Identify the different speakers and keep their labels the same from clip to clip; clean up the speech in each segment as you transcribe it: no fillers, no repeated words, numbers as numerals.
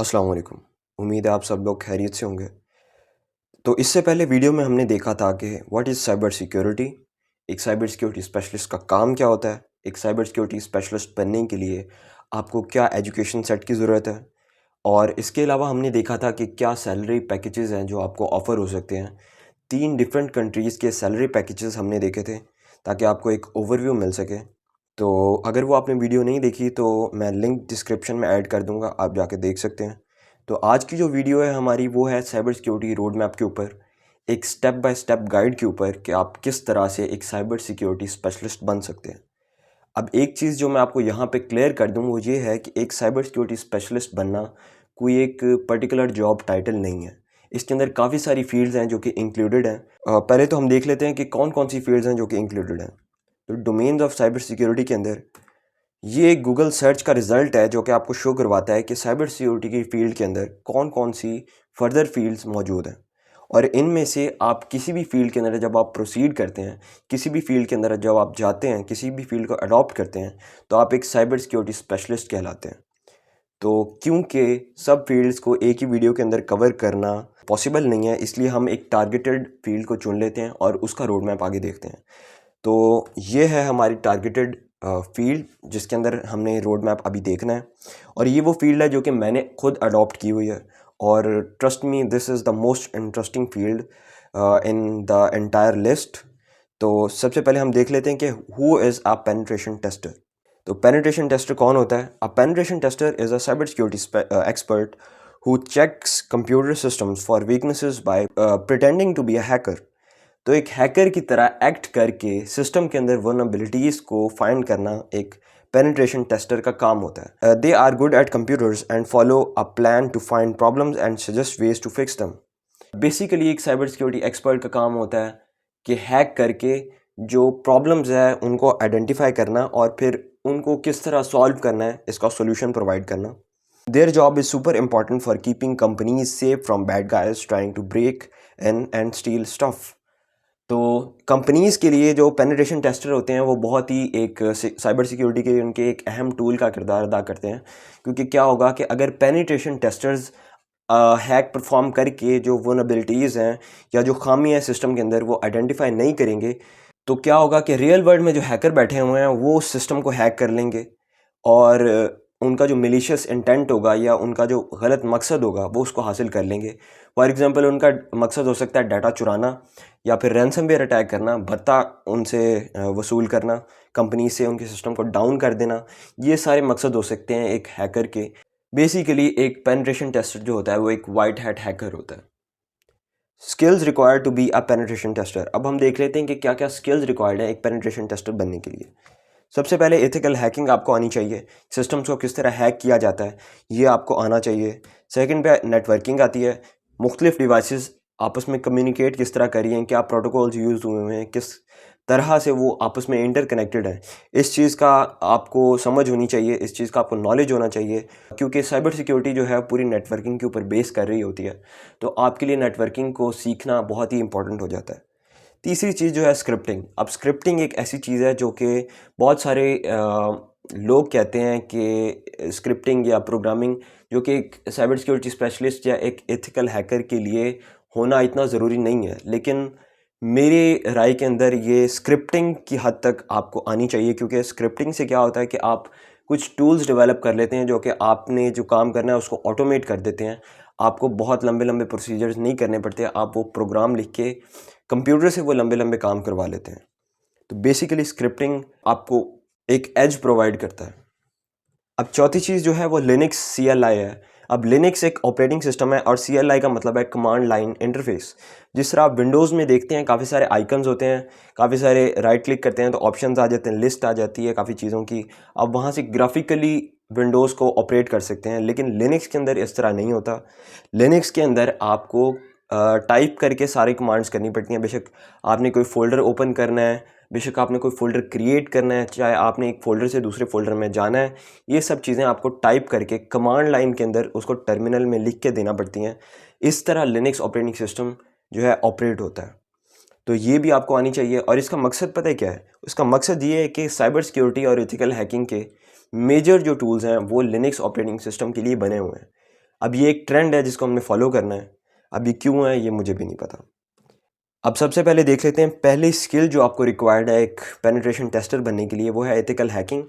Speaker 1: अस्सलाम वालेकुम। उम्मीद है आप सब लोग खैरियत से होंगे। तो इससे पहले वीडियो में हमने देखा था कि व्हाट इज़ साइबर सिक्योरिटी, एक साइबर सिक्योरिटी स्पेशलिस्ट का काम क्या होता है, एक साइबर सिक्योरिटी स्पेशलिस्ट बनने के लिए आपको क्या एजुकेशन सेट की ज़रूरत है, और इसके अलावा हमने देखा था कि क्या सैलरी पैकेजेस हैं जो आपको ऑफ़र हो सकते हैं। 3 डिफरेंट कंट्रीज़ के सैलरी पैकेजेस हमने देखे थे ताकि आपको एक ओवरव्यू मिल सके। तो अगर वो आपने वीडियो नहीं देखी तो मैं लिंक डिस्क्रिप्शन में ऐड कर दूंगा, आप जाके देख सकते हैं। तो आज की जो वीडियो है हमारी वो है साइबर सिक्योरिटी रोड मैप के ऊपर, एक स्टेप बाय स्टेप गाइड के ऊपर कि आप किस तरह से एक साइबर सिक्योरिटी स्पेशलिस्ट बन सकते हैं। अब एक चीज़ जो मैं आपको यहाँ पे क्लियर कर दूँ वो ये है कि एक साइबर सिक्योरिटी स्पेशलिस्ट बनना कोई एक पर्टिकुलर जॉब टाइटल नहीं है। इसके अंदर काफ़ी सारी फील्ड्स हैं जो कि इंक्लूडेड हैं। पहले तो हम देख लेते हैं कि कौन कौन सी फील्ड्स हैं जो कि इंक्लूडेड हैं। तो डोमेन्स ऑफ साइबर सिक्योरिटी के अंदर ये एक गूगल सर्च का रिज़ल्ट है जो कि आपको शो करवाता है कि साइबर सिक्योरिटी की फ़ील्ड के अंदर कौन-कौन सी फ़र्दर फ़ील्ड्स मौजूद हैं। और इनमें से आप किसी भी फ़ील्ड के अंदर जब आप प्रोसीड करते हैं, किसी भी फ़ील्ड के अंदर जब आप जाते हैं, किसी भी फ़ील्ड को अडॉप्ट करते हैं, तो आप एक साइबर सिक्योरिटी स्पेशलिस्ट कहलाते हैं। तो क्योंकि सब फ़ील्ड्स को एक ही वीडियो के अंदर कवर करना पॉसिबल नहीं है, इसलिए हम एक टारगेटेड फ़ील्ड को चुन लेते हैं और उसका रोड मैप आगे देखते हैं। तो ये है हमारी टारगेटेड फ़ील्ड जिसके अंदर हमने रोड मैप अभी देखना है, और ये वो फ़ील्ड है जो कि मैंने खुद अडॉप्ट की हुई है। और trust me, this is the most interesting field in the entire list. तो सबसे पहले हम देख लेते हैं कि who is a penetration tester. तो पेनिट्रेशन टेस्टर कौन होता है? A penetration tester is a cyber security expert who checks computer systems for weaknesses by pretending to be a hacker. तो एक हैकर की तरह एक्ट करके सिस्टम के अंदर वल्नरेबिलिटीज़ को फाइंड करना एक पेनिट्रेशन टेस्टर का काम होता है। They are good at computers and follow a plan to find problems and suggest ways to fix them. Basically एक साइबर सिक्योरिटी एक्सपर्ट का काम होता है कि हैक करके जो प्रॉब्लम्स है उनको आइडेंटिफाई करना और फिर उनको किस तरह सॉल्व करना है, इसका सॉल्यूशन प्रोवाइड करना। Their job is super important for keeping companies safe from bad guys trying to break in and steal stuff. तो कंपनीज़ के लिए जो पेनिट्रेशन टेस्टर होते हैं वो बहुत ही एक साइबर सिक्योरिटी के उनके एक अहम टूल का किरदार अदा करते हैं। क्योंकि क्या होगा कि अगर पेनिट्रेशन टेस्टर्स हैक परफॉर्म करके जो वल्नरेबिलिटीज़ हैं या जो खामी है सिस्टम के अंदर वो आइडेंटिफाई नहीं करेंगे, तो क्या होगा कि रियल वर्ल्ड में जो हैकर बैठे हुए हैं वो उस सिस्टम को हैक कर लेंगे, और उनका जो मिलिशियस इंटेंट होगा या उनका जो गलत मकसद होगा वो उसको हासिल कर लेंगे। फॉर एग्जांपल उनका मकसद हो सकता है डाटा चुराना, या फिर रैनसमवेयर अटैक करना, भत्ता उनसे वसूल करना, कंपनी से उनके सिस्टम को डाउन कर देना। ये सारे मकसद हो सकते हैं एक हैकर के। बेसिकली एक पेनिट्रेशन टेस्टर जो होता है वो एक वाइट हैट हैकर होता है। Skills required to be a penetration tester. अब हम देख लेते हैं कि क्या क्या स्किल्स रिक्वायर्ड है एक पेनिट्रेशन टेस्टर बनने के लिए। सबसे पहले एथिकल हैकिंग आपको आनी चाहिए। सिस्टम्स को किस तरह हैक किया जाता है ये आपको आना चाहिए। सेकंड पे नेटवर्किंग आती है। मुख्तलिफ डिवाइसेस आपस में कम्युनिकेट किस तरह करिए, क्या प्रोटोकॉल्स यूज़ हुए हैं, किस तरह से वो आपस में इंटरकनेक्टेड हैं, इस चीज़ का आपको समझ होनी चाहिए, इस चीज़ का आपको नॉलेज होना चाहिए। क्योंकि साइबर सिक्योरिटी जो है पूरी नेटवर्किंग के ऊपर बेस कर रही होती है, तो आपके लिए नेटवर्किंग को सीखना बहुत ही इंपॉर्टेंट हो जाता है। तीसरी चीज़ जो है स्क्रिप्टिंग। अब स्क्रिप्टिंग एक ऐसी चीज़ है जो कि बहुत सारे लोग कहते हैं कि स्क्रिप्टिंग या प्रोग्रामिंग जो कि एक साइबर सिक्योरिटी स्पेशलिस्ट या एक एथिकल हैकर के लिए होना इतना ज़रूरी नहीं है, लेकिन मेरे राय के अंदर ये स्क्रिप्टिंग की हद तक आपको आनी चाहिए। क्योंकि स्क्रिप्टिंग से क्या होता है कि आप कुछ टूल्स डेवलप कर लेते हैं जो कि आपने जो काम करना है उसको ऑटोमेट कर देते हैं। आपको बहुत लंबे लंबे प्रोसीजर्स नहीं करने पड़ते, आप वो प्रोग्राम लिख के कंप्यूटर से वो लंबे लंबे काम करवा लेते हैं। तो बेसिकली स्क्रिप्टिंग आपको एक एज प्रोवाइड करता है। अब चौथी चीज़ जो है वो लिनक्स CLI है। अब लिनक्स एक ऑपरेटिंग सिस्टम है और CLI का मतलब है कमांड लाइन इंटरफेस। जिस तरह आप विंडोज़ में देखते हैं काफ़ी सारे आइकन्स होते हैं, काफ़ी सारे राइट क्लिक करते हैं तो ऑप्शंस आ जाते हैं, लिस्ट आ जाती है काफ़ी चीज़ों की। आप वहाँ से ग्राफिकली विंडोज़ को ऑपरेट कर सकते हैं, लेकिन लिनक्स के अंदर इस तरह नहीं होता। लिनक्स के अंदर आपको टाइप करके सारी कमांड्स करनी पड़ती हैं। बेशक आपने कोई फ़ोल्डर ओपन करना है, बेशक आपने कोई फ़ोल्डर क्रिएट करना है, चाहे आपने एक फ़ोल्डर से दूसरे फ़ोल्डर में जाना है, ये सब चीज़ें आपको टाइप करके कमांड लाइन के अंदर उसको टर्मिनल में लिख के देना पड़ती हैं। इस तरह लिनक्स ऑपरेटिंग सिस्टम जो है ऑपरेट होता है। तो ये भी आपको आनी चाहिए, और इसका मकसद पता है क्या है? उसका मकसद ये है कि साइबर सिक्योरिटी और एथिकल हैकिंग के मेजर जो टूल्स हैं वो लिनक्स ऑपरेटिंग सिस्टम के लिए बने हुए हैं। अब ये एक ट्रेंड है जिसको हमने फॉलो करना है। अब ये क्यों है ये मुझे भी नहीं पता। अब सबसे पहले देख लेते हैं, पहली स्किल जो आपको रिक्वायर्ड है एक पेनिट्रेशन टेस्टर बनने के लिए, वो है एथिकल हैकिंग।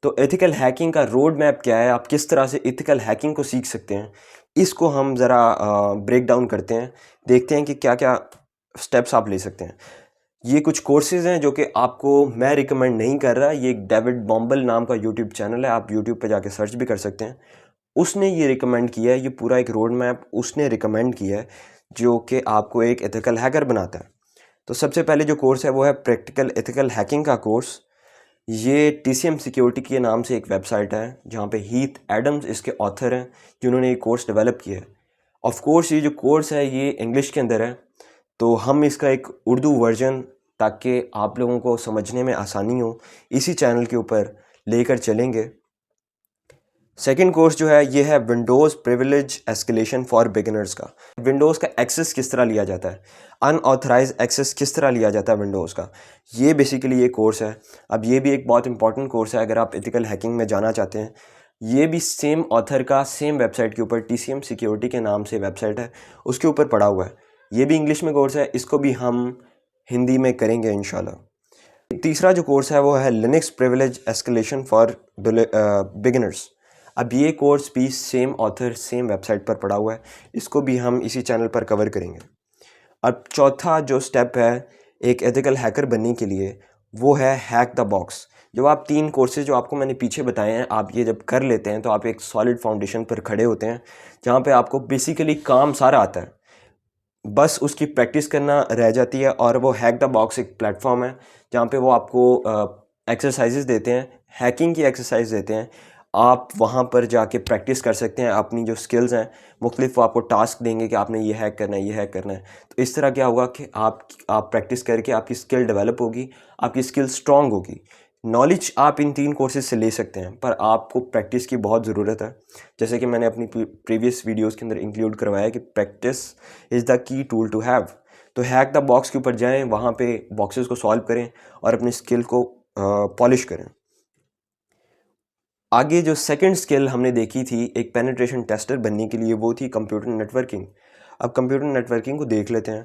Speaker 1: तो एथिकल हैकिंग का रोड मैप क्या है, आप किस तरह से एथिकल हैकिंग को सीख सकते हैं, इसको हम ज़रा ब्रेक डाउन करते हैं, देखते हैं कि क्या क्या स्टेप्स आप ले सकते हैं। ये कुछ कोर्सेज़ हैं जो कि आपको मैं रिकमेंड नहीं कर रहा। ये एक डेविड बॉम्बल नाम का यूट्यूब चैनल है, आप यूट्यूब पे जाके सर्च भी कर सकते हैं। उसने ये रिकमेंड किया है, ये पूरा एक रोड मैप उसने रिकमेंड किया है जो कि आपको एक एथिकल हैकर बनाता है। तो सबसे पहले जो कोर्स है वो है प्रैक्टिकल एथिकल हैकिंग का कोर्स। ये TCM सिक्योरिटी के नाम से एक वेबसाइट है जहाँ पे हीथ एडम्स इसके ऑथर हैं जिन्होंने ये कोर्स डेवलप किया है। ऑफ कोर्स ये जो कोर्स है ये इंग्लिश के अंदर है, तो हम इसका एक उर्दू वर्जन, ताकि आप लोगों को समझने में आसानी हो, इसी चैनल के ऊपर लेकर चलेंगे। सेकेंड कोर्स जो है ये है Windows privilege escalation for beginners का। विंडोज़ का एक्सेस किस तरह लिया जाता है, अनऑथराइज एक्सेस किस तरह लिया जाता है विंडोज़ का, ये बेसिकली ये कोर्स है। अब ये भी एक बहुत इंपॉर्टेंट कोर्स है अगर आप एथिकल हैकिंग में जाना चाहते हैं। ये भी सेम ऑथर का सेम वेबसाइट के ऊपर TCM सिक्योरिटी के नाम से वेबसाइट है, उसके ऊपर पड़ा हुआ है। ये भी इंग्लिश में कोर्स है, इसको भी हम हिंदी में करेंगे इंशाल्लाह। तीसरा जो कोर्स है वो है Linux privilege escalation for beginners. अब ये कोर्स भी सेम ऑथर सेम वेबसाइट पर पड़ा हुआ है, इसको भी हम इसी चैनल पर कवर करेंगे। अब चौथा जो स्टेप है एक एथिकल हैकर बनने के लिए, वो है हैक द बॉक्स। जब आप 3 कोर्सेज जो आपको मैंने पीछे बताए हैं, आप ये जब कर लेते हैं तो आप एक सॉलिड फाउंडेशन पर खड़े होते हैं जहाँ पे आपको बेसिकली काम सारा आता है, बस उसकी प्रैक्टिस करना रह जाती है। और वो हैक द बॉक्स एक प्लेटफॉर्म है जहाँ पे वो आपको एक्सरसाइजेज देते हैं, हैकिंग की एक्सरसाइज देते हैं। आप वहाँ पर जाके प्रैक्टिस कर सकते हैं अपनी जो स्किल्स हैं, मुख्तलिफ वो आपको टास्क देंगे कि आपने ये हैक करना है, ये हैक करना है। तो इस तरह क्या होगा कि आप प्रैक्टिस करके आपकी स्किल डेवलप होगी, आपकी स्किल स्ट्रॉन्ग होगी। नॉलेज आप इन 3 कोर्सेज से ले सकते हैं, पर आपको प्रैक्टिस की बहुत ज़रूरत है। जैसे कि मैंने अपनी प्रीवियस वीडियोज़ के अंदर इंक्लूड करवाया कि practice is the key tool to have. तो हैक द बॉक्स के ऊपर जाएं, वहाँ पे बॉक्सेस को सॉल्व करें और अपनी स्किल को पॉलिश करें। आगे जो सेकंड स्किल हमने देखी थी एक पेनिट्रेशन टेस्टर बनने के लिए, वो थी कंप्यूटर नेटवर्किंग। अब कंप्यूटर नेटवर्किंग को देख लेते हैं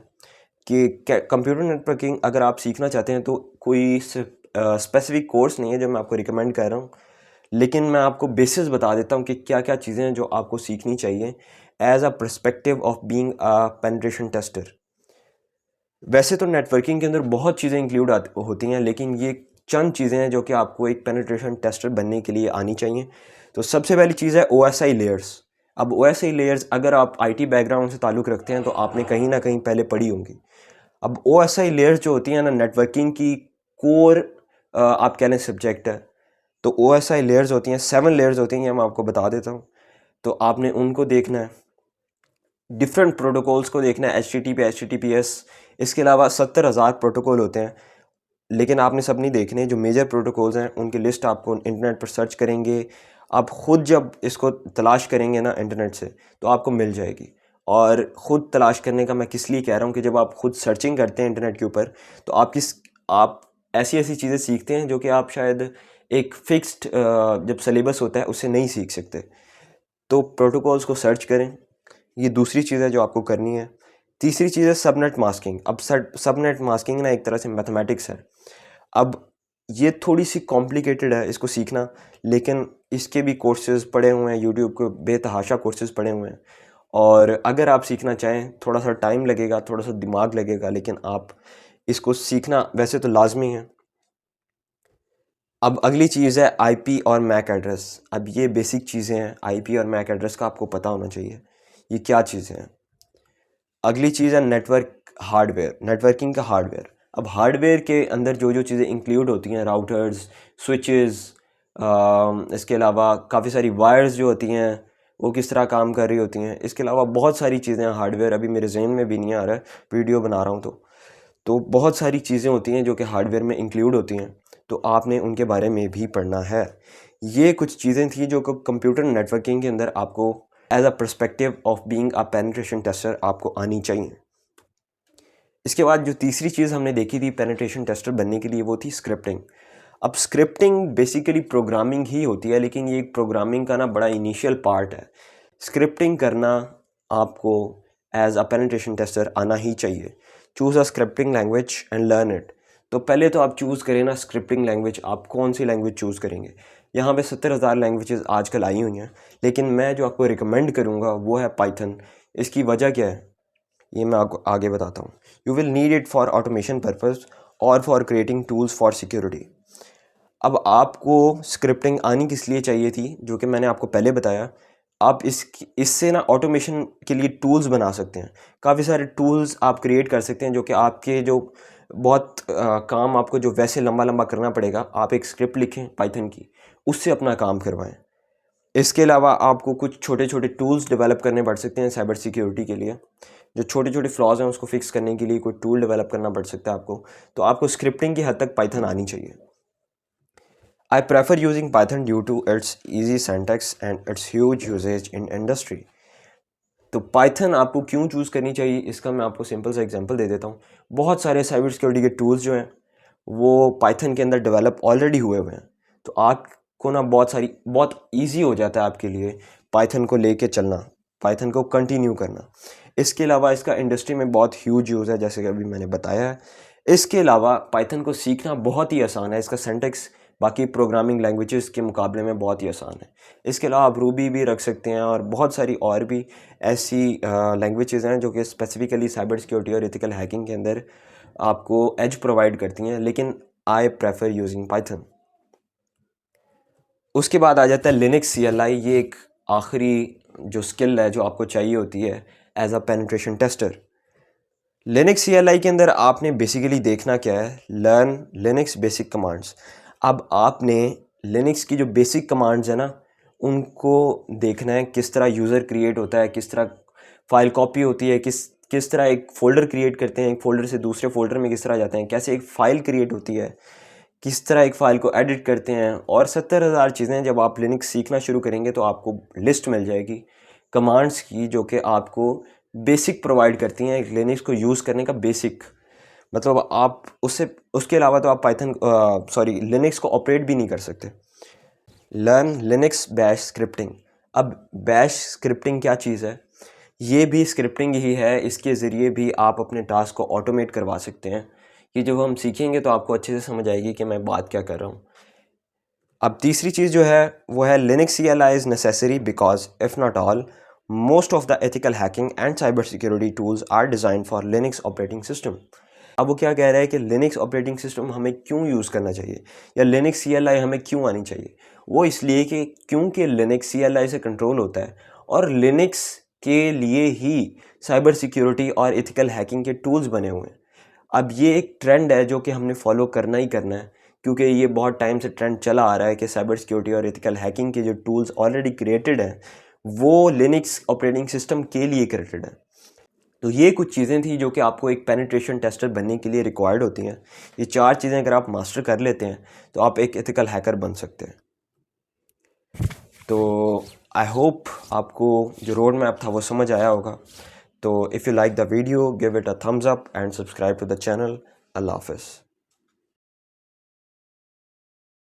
Speaker 1: कि कंप्यूटर नेटवर्किंग अगर आप सीखना चाहते हैं तो कोई स्पेसिफिक कोर्स नहीं है जो मैं आपको रिकमेंड कर रहा हूँ, लेकिन मैं आपको बेसिस बता देता हूँ कि क्या क्या चीज़ें हैं जो आपको सीखनी चाहिए as a perspective of being a penetration tester. वैसे तो नेटवर्किंग के अंदर बहुत चीज़ें इंक्लूड होती हैं, लेकिन ये चंद चीज़ें हैं जो कि आपको एक पेनिट्रेशन टेस्टर बनने के लिए आनी चाहिए। तो सबसे पहली चीज़ है OSI लेयर्स। अब OSI लेयर्स अगर आप IT बैकग्राउंड से ताल्लुक़ रखते हैं तो आपने कहीं ना कहीं पहले पढ़ी होंगी। अब OSI लेयर्स जो होती हैं ना, नेटवर्किंग की कोर आप कह लें सब्जेक्ट है। तो OSI लेयर्स होती हैं, 7 लेयर्स होती हैं, ये मैं आपको बता देता हूँ। तो आपने उनको देखना है, डिफरेंट प्रोटोकॉल्स को देखना है, HTTP HTTPS, इसके अलावा 70,000 प्रोटोकॉल होते हैं, लेकिन आपने सब नहीं देखने। जो मेजर प्रोटोकॉल्स हैं उनकी लिस्ट आपको इंटरनेट पर सर्च करेंगे, आप ख़ुद जब इसको तलाश करेंगे ना इंटरनेट से तो आपको मिल जाएगी। और ख़ुद तलाश करने का मैं किस लिए कह रहा हूँ कि जब आप ख़ुद सर्चिंग करते हैं इंटरनेट के ऊपर तो आप ऐसी ऐसी चीज़ें सीखते हैं जो कि आप शायद एक फ़िक्स्ड जब सिलेबस होता है उससे नहीं सीख सकते। तो प्रोटोकॉल्स को सर्च करें, ये दूसरी चीज़ है जो आपको करनी है। तीसरी चीज़ है सबनेट मास्किंग। अब सबनेट मास्किंग ना एक तरह से मैथमेटिक्स है। अब ये थोड़ी सी कॉम्प्लिकेटेड है इसको सीखना, लेकिन इसके भी कोर्सेज़ पड़े हुए हैं, यूट्यूब के बेतहाशा कोर्सेज़ पड़े हुए हैं। और अगर आप सीखना चाहें थोड़ा सा टाइम लगेगा, थोड़ा सा दिमाग लगेगा, लेकिन आप इसको सीखना वैसे तो लाजमी है। अब अगली चीज़ है IP और मैक एड्रेस। अब ये बेसिक चीज़ें हैं, IP और मैक एड्रेस का आपको पता होना चाहिए ये क्या चीज़ें हैं। अगली चीज़ है नेटवर्क हार्डवेयर, नेटवर्किंग का हार्डवेयर। अब हार्डवेयर के अंदर जो जो चीज़ें इंक्लूड होती हैं, राउटर्स, स्विचेस, इसके अलावा काफ़ी सारी वायर्स जो होती हैं वो किस तरह काम कर रही होती हैं। इसके अलावा बहुत सारी चीज़ें हैं हार्डवेयर, अभी मेरे जहन में भी नहीं आ रहा है, वीडियो बना रहा हूँ तो बहुत सारी चीज़ें होती हैं जो कि हार्डवेयर में इंक्लूड होती हैं, तो आपने उनके बारे में भी पढ़ना है। ये कुछ चीज़ें थी जो कि कंप्यूटर नेटवर्किंग के अंदर आपको as a perspective of being a penetration tester आपको आनी चाहिए। इसके बाद जो तीसरी चीज़ हमने देखी थी पेनिट्रेशन टेस्टर बनने के लिए, वो थी स्क्रिप्टिंग। अब स्क्रिप्टिंग बेसिकली प्रोग्रामिंग ही होती है, लेकिन ये एक प्रोग्रामिंग का ना बड़ा इनिशियल पार्ट है। स्क्रिप्टिंग करना आपको एज अ पेनिट्रेशन टेस्टर आना ही चाहिए। Choose a scripting language and learn it. तो पहले तो आप चूज़ करें ना स्क्रिप्टिंग लैंग्वेज, आप कौन सी लैंग्वेज चूज़ करेंगे। यहाँ पे 70,000 लैंग्वेजेस आजकल आई हुई हैं, लेकिन मैं जो आपको रिकमेंड करूँगा वो है पाइथन। इसकी वजह क्या है ये मैं आपको आगे बताता हूँ। You will need it for automation purpose और for creating tools for security. अब आपको स्क्रिप्टिंग आनी किस लिए चाहिए थी, जो कि मैंने आपको पहले बताया। आप इससे ना ऑटोमेशन के लिए टूल्स बना सकते हैं। काफ़ी सारे टूल्स आप क्रिएट कर सकते हैं जो कि आपके जो बहुत काम आपको जो वैसे लंबा लंबा करना पड़ेगा, आप एक स्क्रिप्ट लिखें पाइथन की, उससे अपना काम करवाएं। इसके अलावा आपको कुछ छोटे छोटे टूल्स डेवलप करने पड़ सकते हैं साइबर सिक्योरिटी के लिए। जो छोटे छोटे फ्लॉज हैं उसको फिक्स करने के लिए कोई टूल डेवलप करना पड़ सकता है आपको। तो आपको स्क्रिप्टिंग की हद तक पाइथन आनी चाहिए। I prefer using Python due to its easy syntax and its huge usage in industry। तो पाइथन आपको क्यों चूज़ करनी चाहिए, इसका मैं आपको सिंपल सा एग्जांपल दे देता हूँ। बहुत सारे साइबर सिक्योरिटी के टूल्स जो हैं वो पाइथन के अंदर डेवलप ऑलरेडी हुए हुए हैं। तो आपको ना बहुत इजी हो जाता है आपके लिए पाइथन को लेके चलना, पाइथन को कंटिन्यू करना। इसके अलावा इसका इंडस्ट्री में बहुत ह्यूज यूज़ है, जैसे कि अभी मैंने बताया है। इसके अलावा पाइथन को सीखना बहुत ही आसान है। इसका सिंटैक्स बाकी प्रोग्रामिंग लैंग्वेजेस के मुकाबले में बहुत ही आसान है। इसके अलावा आप रूबी भी रख सकते हैं और बहुत सारी और भी ऐसी लैंग्वेजेस हैं जो कि स्पेसिफिकली साइबर सिक्योरिटी और एथिकल हैकिंग के अंदर आपको एज प्रोवाइड करती हैं, लेकिन आई प्रेफर यूजिंग पाइथन। उसके बाद आ जाता है लिनक्स CLI। ये एक आखिरी जो स्किल है जो आपको चाहिए होती है as a penetration tester. Linux CLI के अंदर आपने बेसिकली देखना क्या है, लर्न लिनक्स बेसिक कमांड्स। अब आपने लिनक्स की जो बेसिक कमांड्स है ना उनको देखना है, किस तरह यूज़र क्रिएट होता है, किस तरह फाइल कॉपी होती है, किस तरह एक फ़ोल्डर क्रिएट करते हैं, एक फ़ोल्डर से दूसरे फ़ोल्डर में किस तरह जाते हैं, कैसे एक फ़ाइल क्रिएट होती है, किस तरह एक फ़ाइल को एडिट करते हैं, और 70,000 चीज़ें। जब आप लिनक्स सीखना शुरू करेंगे तो आपको लिस्ट मिल जाएगी कमांड्स की जो कि आपको बेसिक प्रोवाइड करती हैं, एक लिनक्स को यूज़ करने का बेसिक। मतलब आप उसके अलावा तो आप लिनक्स को ऑपरेट भी नहीं कर सकते। Learn Linux bash scripting. अब बैश स्क्रिप्टिंग क्या चीज़ है, ये भी स्क्रिप्टिंग ही है। इसके ज़रिए भी आप अपने टास्क को ऑटोमेट करवा सकते हैं। कि जब हम सीखेंगे तो आपको अच्छे से समझ आएगी कि मैं बात क्या कर रहा हूँ। अब तीसरी चीज़ जो है वो है Linux CLI is necessary because if not all most of the ethical hacking and cyber security tools are design for Linux operating system. अब वो क्या कह रहा है कि लिनक्स ऑपरेटिंग सिस्टम हमें क्यों यूज़ करना चाहिए या लिनक्स CLI हमें क्यों आनी चाहिए। वो इसलिए कि क्योंकि लिनक्स CLI से कंट्रोल होता है और लिनक्स के लिए ही साइबर सिक्योरिटी और एथिकल हैकिंग के टूल्स बने हुए हैं। अब ये एक ट्रेंड है जो कि हमने फॉलो करना ही करना है, क्योंकि ये बहुत टाइम से ट्रेंड चला आ रहा है कि साइबर सिक्योरिटी और एथिकल हैकिंग के जो टूल्स ऑलरेडी क्रिएटेड हैं वो लिनक्स ऑपरेटिंग सिस्टम के लिए क्रिएटेड हैं। तो ये कुछ चीज़ें थी जो कि आपको एक पेनिट्रेशन टेस्टर बनने के लिए रिक्वायर्ड होती हैं। ये 4 चीज़ें अगर आप मास्टर कर लेते हैं तो आप एक एथिकल हैकर बन सकते हैं। तो आई होप आपको जो रोड मैप था वो समझ आया होगा। तो if you like the video give it a thumbs up and subscribe to the channel. अल्लाह हाफ़िज़।